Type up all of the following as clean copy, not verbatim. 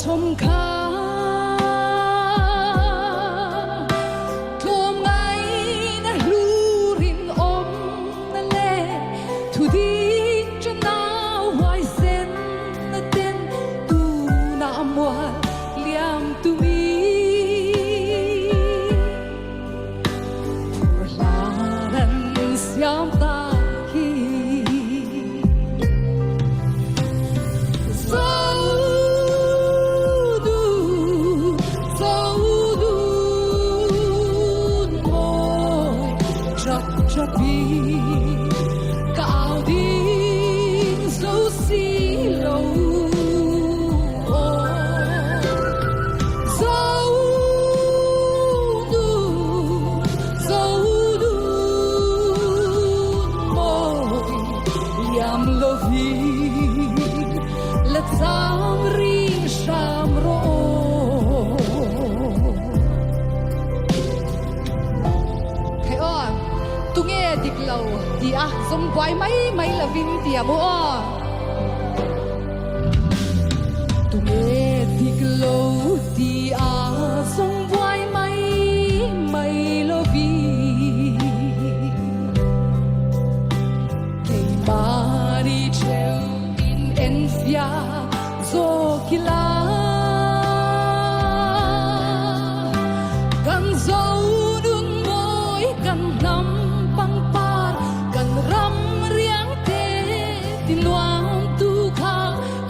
ชมค่าตัวไงนะลูรินอมนั่นแหละทุดีจะน่าไว้เส้นนะเต้นตูน้ำว่าเลี้ยมตุมีSiam taki Saudu Moy Chap chapi Kau ding so silo Let's amri shamro Hey on tunge diklau dia som boy mai lavin dia mo tunge diklau dia som boy mai lovin kay mari cheu Enfia zokila kan zaudun moy kan nam pangpar kan ram riang te tinuang tu kha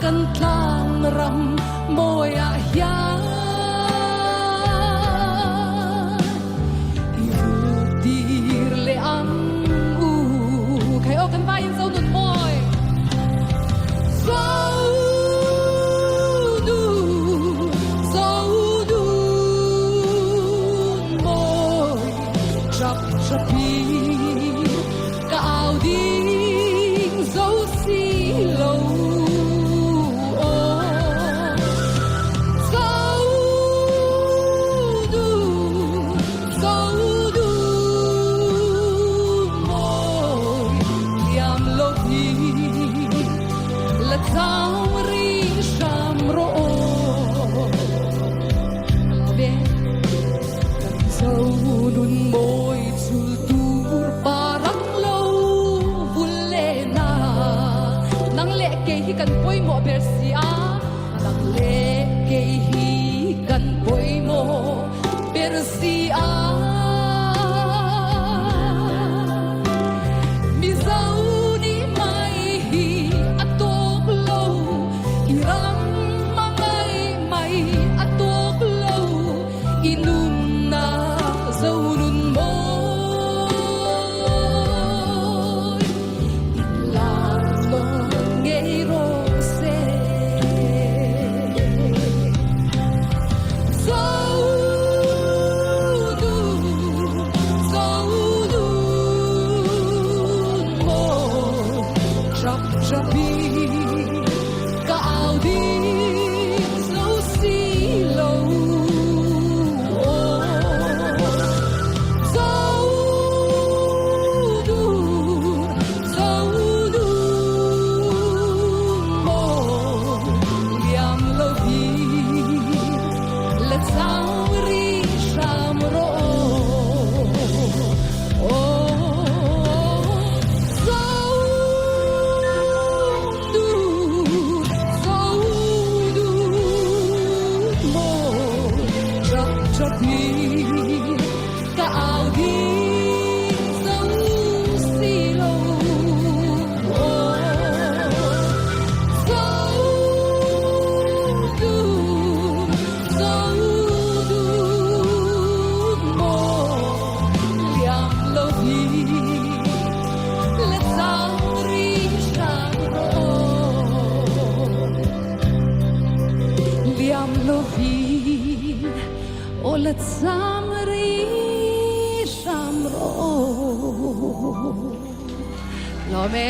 kan tlang ram moy ahya ivutir le ang kay o kan vayin zaudun moy Chapi Kau ding so silo Saudu Moy Liam lovi Latawri shamro Saudun moy sultur parang low vulena nang leke hi kan poi mo bersia nang leke hi kan poi mo bersia mizauni mai hi atok low iram mai atok low inum Zaunun moy Itlar longero se Zaudun moy Chap chapi Kau ding so silo Olet samri shamro Lo me